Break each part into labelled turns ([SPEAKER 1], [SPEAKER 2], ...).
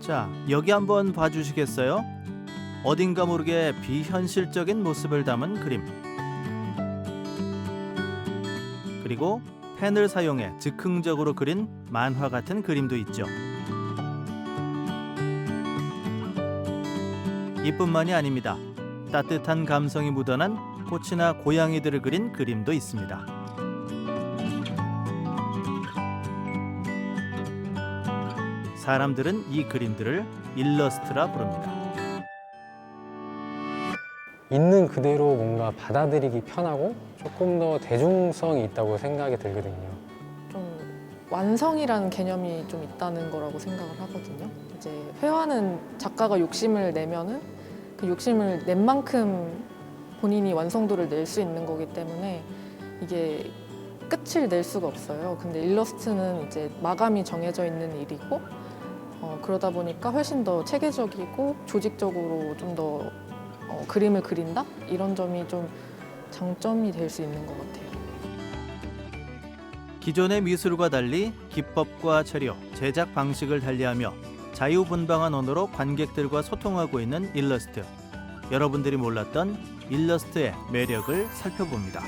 [SPEAKER 1] 자, 여기 한번 봐주시겠어요? 어딘가 모르게 비현실적인 모습을 담은 그림. 그리고 펜을 사용해 즉흥적으로 그린 만화 같은 그림도 있죠. 이뿐만이 아닙니다. 따뜻한 감성이 묻어난 꽃이나 고양이들을 그린 그림도 있습니다. 사람들은 이 그림들을 일러스트라 부릅니다.
[SPEAKER 2] 있는 그대로 뭔가 받아들이기 편하고 조금 더 대중성이 있다고 생각이 들거든요.
[SPEAKER 3] 좀 완성이라는 개념이 좀 있다는 거라고 생각을 하거든요. 이제 회화는 작가가 욕심을 내면은 그 욕심을 낸 만큼 본인이 완성도를 낼 수 있는 거기 때문에 이게 끝을 낼 수가 없어요. 근데 일러스트는 이제 마감이 정해져 있는 일이고 그러다 보니까 훨씬 더 체계적이고 조직적으로 좀 더 그림을 그린다? 이런 점이 좀 장점이 될 수 있는 것 같아요.
[SPEAKER 1] 기존의 미술과 달리 기법과 재료, 제작 방식을 달리하며 자유분방한 언어로 관객들과 소통하고 있는 일러스트. 여러분들이 몰랐던 일러스트의 매력을 살펴봅니다.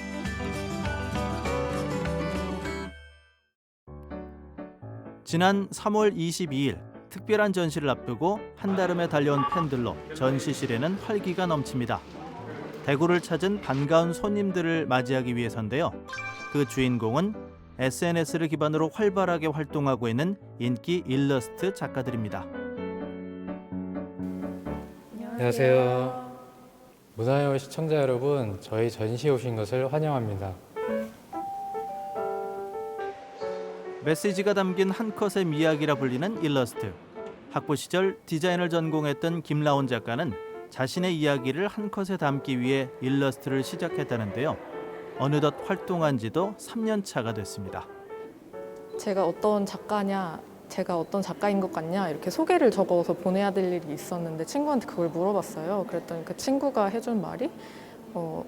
[SPEAKER 1] 지난 3월 22일 특별한 전시를 앞두고 한달음에 달려온 팬들로 전시실에는 활기가 넘칩니다. 대구를 찾은 반가운 손님들을 맞이하기 위해서인데요. 그 주인공은 SNS를 기반으로 활발하게 활동하고 있는 인기 일러스트 작가들입니다.
[SPEAKER 2] 안녕하세요. 문화여 시청자 여러분, 저희 전시에 오신 것을 환영합니다.
[SPEAKER 1] 메시지가 담긴 한 컷의 이야기라 불리는 일러스트. 학부 시절 디자인을 전공했던 김라온 작가는 자신의 이야기를 한 컷에 담기 위해 일러스트를 시작했다는데요. 어느덧 활동한 지도 3년 차가 됐습니다.
[SPEAKER 3] 제가 어떤 작가냐, 제가 어떤 작가인 것 같냐 이렇게 소개를 적어서 보내야 될 일이 있었는데 친구한테 그걸 물어봤어요. 그랬더니 그 친구가 해준 말이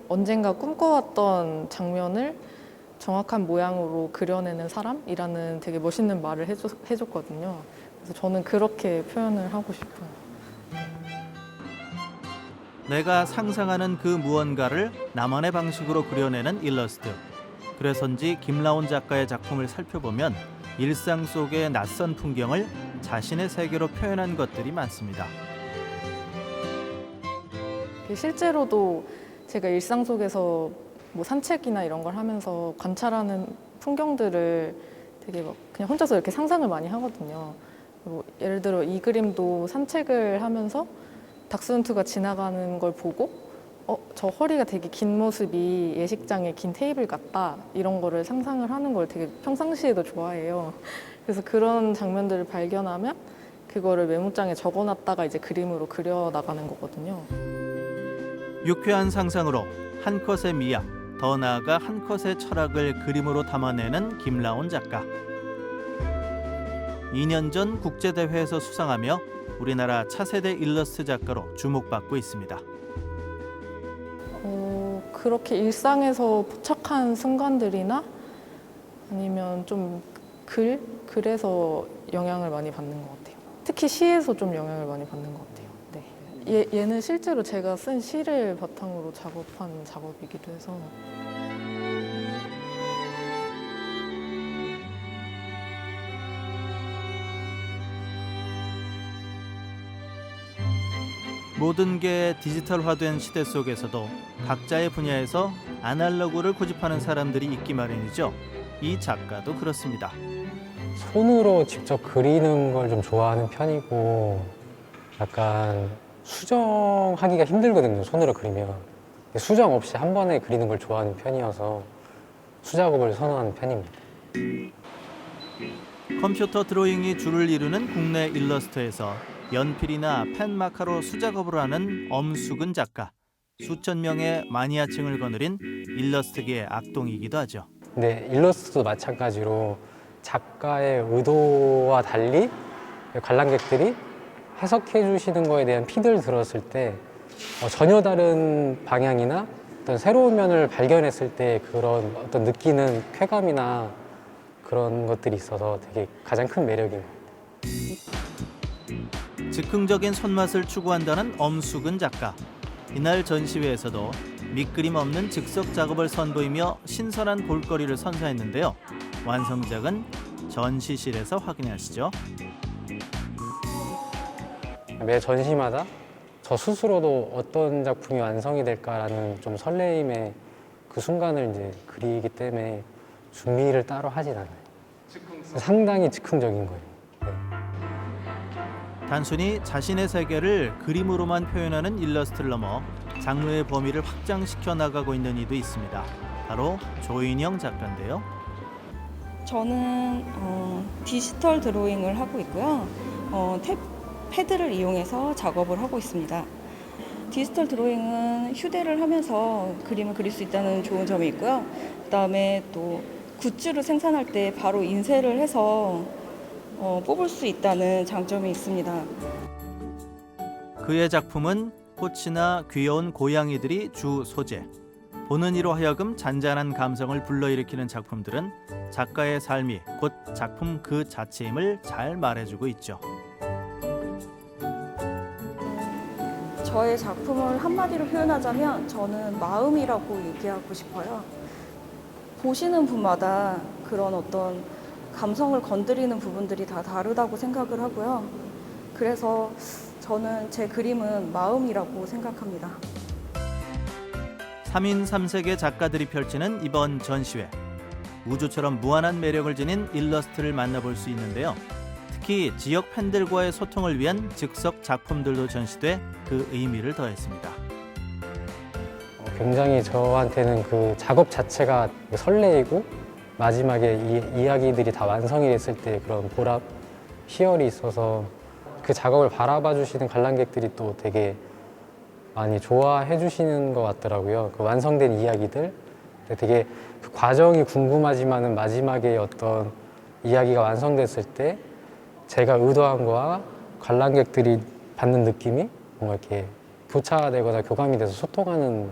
[SPEAKER 3] 언젠가 꿈꿔왔던 장면을 정확한 모양으로 그려내는 사람이라는 되게 멋있는 말을 해줬거든요. 그래서 저는 그렇게 표현을 하고 싶어요.
[SPEAKER 1] 내가 상상하는 그 무언가를 나만의 방식으로 그려내는 일러스트. 그래서인지 김라온 작가의 작품을 살펴보면 일상 속의 낯선 풍경을 자신의 세계로 표현한 것들이 많습니다.
[SPEAKER 3] 실제로도 제가 일상 속에서 뭐 산책이나 이런 걸 하면서 관찰하는 풍경들을 되게 막 그냥 혼자서 이렇게 상상을 많이 하거든요. 뭐 예를 들어 이 그림도 산책을 하면서 닥스훈트가 지나가는 걸 보고 저 허리가 되게 긴 모습이 예식장의 긴 테이블 같다 이런 거를 상상을 하는 걸 되게 평상시에도 좋아해요. 그래서 그런 장면들을 발견하면 그거를 메모장에 적어놨다가 이제 그림으로 그려 나가는 거거든요.
[SPEAKER 1] 유쾌한 상상으로 한 컷의 미학, 더 나아가 한 컷의 철학을 그림으로 담아내는 김라온 작가. 2년 전 국제대회에서 수상하며 우리나라 차세대 일러스트 작가로 주목받고 있습니다.
[SPEAKER 3] 그렇게 일상에서 포착한 순간들이나 아니면 좀 글에서 영향을 많이 받는 것 같아요. 특히 시에서 좀 영향을 많이 받는 것 같아요. 네. 얘는 실제로 제가 쓴 시를 바탕으로 작업한 작업이기도 해서
[SPEAKER 1] 모든 게 디지털화된 시대 속에서도 각자의 분야에서 아날로그를 고집하는 사람들이 있기 마련이죠. 이 작가도 그렇습니다.
[SPEAKER 2] 손으로 직접 그리는 걸 좀 좋아하는 편이고 약간 수정하기가 힘들거든요, 손으로 그리면. 수정 없이 한 번에 그리는 걸 좋아하는 편이어서 수작업을 선호하는 편입니다.
[SPEAKER 1] 컴퓨터 드로잉이 주를 이루는 국내 일러스트에서 연필이나 펜 마카로 수작업을 하는 엄숙은 작가. 수천 명의 마니아층을 거느린 일러스트계의 악동이기도 하죠.
[SPEAKER 2] 근데 일러스트도 마찬가지로 작가의 의도와 달리 관람객들이 해석해 주시는 거에 대한 피드를 들었을 때 전혀 다른 방향이나 어떤 새로운 면을 발견했을 때 그런 어떤 느끼는 쾌감이나 그런 것들이 있어서 되게 가장 큰 매력인 것 같아요.
[SPEAKER 1] 즉흥적인 손맛을 추구한다는 엄수근 작가. 이날 전시회에서도 밑그림 없는 즉석 작업을 선보이며 신선한 볼거리를 선사했는데요. 완성작은 전시실에서 확인하시죠.
[SPEAKER 2] 매 전시마다 저 스스로도 어떤 작품이 완성이 될까라는 좀 설레임의 그 순간을 이제 그리기 때문에 준비를 따로 하진 않아요. 상당히 즉흥적인 거예요. 네.
[SPEAKER 1] 단순히 자신의 세계를 그림으로만 표현하는 일러스트를 넘어 장르의 범위를 확장시켜 나가고 있는 이도 있습니다. 바로 조인영 작가인데요.
[SPEAKER 4] 저는 디지털 드로잉을 하고 있고요. 패드를 이용해서 작업을 하고 있습니다. 디지털 드로잉은 휴대를 하면서 그림을 그릴 수 있다는 좋은 점이 있고요. 그다음에 또 굿즈를 생산할 때 바로 인쇄를 해서 뽑을 수 있다는 장점이 있습니다.
[SPEAKER 1] 그의 작품은 꽃이나 귀여운 고양이들이 주 소재. 보는 이로 하여금 잔잔한 감성을 불러일으키는 작품들은 작가의 삶이 곧 작품 그 자체임을 잘 말해주고 있죠.
[SPEAKER 4] 저의 작품을 한마디로 표현하자면 저는 마음이라고 얘기하고 싶어요. 보시는 분마다 그런 어떤 감성을 건드리는 부분들이 다 다르다고 생각을 하고요. 그래서 저는 제 그림은 마음이라고 생각합니다.
[SPEAKER 1] 3인 3색의 작가들이 펼치는 이번 전시회. 우주처럼 무한한 매력을 지닌 일러스트를 만나볼 수 있는데요. 특히 지역 팬들과의 소통을 위한 즉석 작품들도 전시돼 그 의미를 더했습니다.
[SPEAKER 2] 굉장히 저한테는 그 작업 자체가 설레이고 마지막에 이야기들이 다 완성이 됐을 때 그런 보람, 희열이 있어서 그 작업을 바라봐 주시는 관람객들이 또 되게 많이 좋아해 주시는 것 같더라고요. 그 완성된 이야기들. 되게 그 과정이 궁금하지만은 마지막에 어떤 이야기가 완성됐을 때 제가 의도한 거와 관람객들이 받는 느낌이 뭔가 이렇게 교차되거나 교감이 돼서 소통하는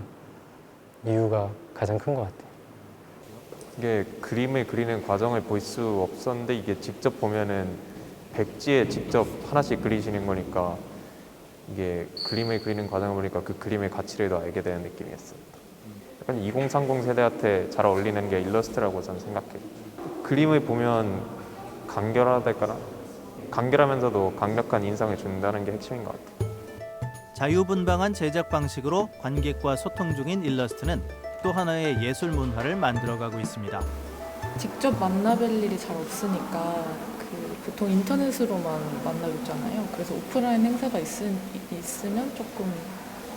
[SPEAKER 2] 이유가 가장 큰 것 같아요.
[SPEAKER 5] 이게 그림을 그리는 과정을 볼 수 없었는데 이게 직접 보면은 백지에 직접 하나씩 그리시는 거니까 이게 그림을 그리는 과정을 보니까 그 그림의 가치를 더 알게 되는 느낌이었습니다. 약간 2030 세대한테 잘 어울리는 게 일러스트라고 저는 생각해요. 그림을 보면 간결하달까나? 간결하면서도 강력한 인상을 준다는 게 핵심인 것 같아요.
[SPEAKER 1] 자유분방한 제작 방식으로 관객과 소통 중인 일러스트는 또 하나의 예술 문화를 만들어가고 있습니다.
[SPEAKER 3] 직접 만나뵐 일이 잘 없으니까 보통 인터넷으로만 만나뵙잖아요. 그래서 오프라인 행사가 있으면 조금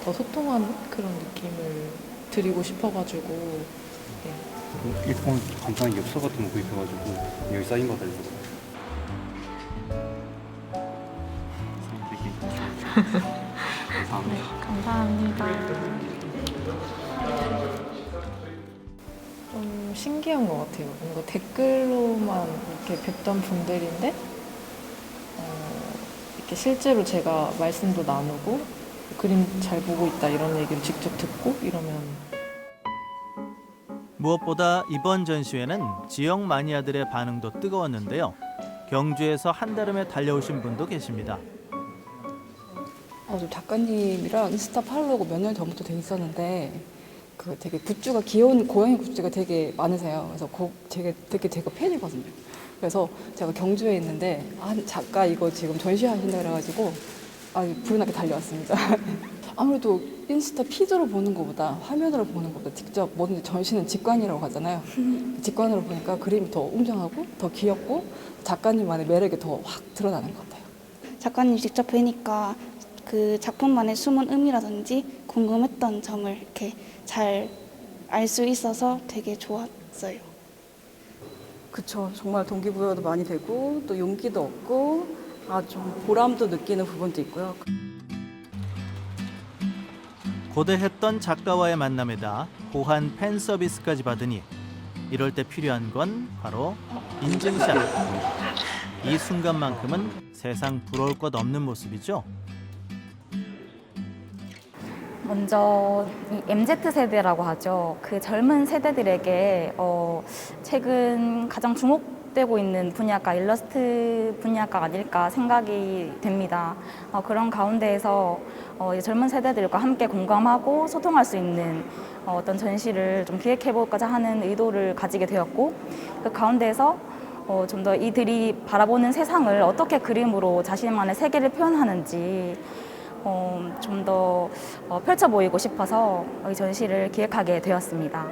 [SPEAKER 3] 더 소통하는 그런 느낌을 드리고 싶어가지고. 네.
[SPEAKER 6] 일본 간단한 엽서 같은 거 구입해가지고 여기 사인 받으려고.
[SPEAKER 3] 감사합니다. 좀 신기한 것 같아요. 뭔가 댓글로만 이렇게 뵙던 분들인데 이렇게 실제로 제가 말씀도 나누고 그림 잘 보고 있다 이런 얘기를 직접 듣고 이러면
[SPEAKER 1] 무엇보다 이번 전시회는 지역 마니아들의 반응도 뜨거웠는데요. 경주에서 한달음에 달려오신 분도 계십니다.
[SPEAKER 7] 저 작가님이랑 인스타 팔로우가 몇 년 전부터 돼 있었는데 그 되게 굿즈가 귀여운 고양이 굿즈가 되게 많으세요. 그래서 되게 제가 팬이거든요. 그래서 제가 경주에 있는데 작가 이거 지금 전시하신다 그래가지고 불나게 달려왔습니다. 아무래도 인스타 피드로 보는 것보다 화면으로 보는 것보다 직접 뭐든지 전시는 직관이라고 하잖아요. 직관으로 보니까 그림이 더 웅장하고 더 귀엽고 작가님만의 매력이 더 확 드러나는 것 같아요.
[SPEAKER 8] 작가님 직접 뵈니까 그 작품만의 숨은 의미라든지 궁금했던 점을 이렇게 잘 알 수 있어서 되게 좋았어요.
[SPEAKER 4] 그쵸. 정말 동기부여도 많이 되고 또 용기도 얻고 좀 보람도 느끼는 부분도 있고요.
[SPEAKER 1] 고대했던 작가와의 만남에다 고한 팬 서비스까지 받으니 이럴 때 필요한 건 바로 인증샷. 이 순간만큼은 세상 부러울 것 없는 모습이죠.
[SPEAKER 9] 먼저 이 MZ세대라고 하죠. 그 젊은 세대들에게 최근 가장 부족되고 있는 분야가 일러스트 분야가 아닐까 생각이 됩니다. 그런 가운데에서 이제 젊은 세대들과 함께 공감하고 소통할 수 있는 어떤 전시를 좀 기획해볼까 하는 의도를 가지게 되었고, 그 가운데에서 좀 더 이들이 바라보는 세상을 어떻게 그림으로 자신만의 세계를 표현하는지 좀 더 펼쳐 보이고 싶어서 이 전시를 기획하게 되었습니다.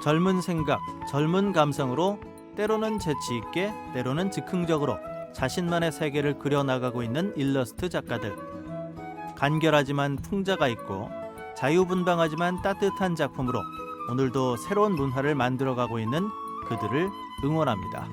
[SPEAKER 1] 젊은 생각, 젊은 감성으로 때로는 재치 있게, 때로는 즉흥적으로 자신만의 세계를 그려나가고 있는 일러스트 작가들. 간결하지만 풍자가 있고 자유분방하지만 따뜻한 작품으로 오늘도 새로운 문화를 만들어가고 있는 그들을 응원합니다.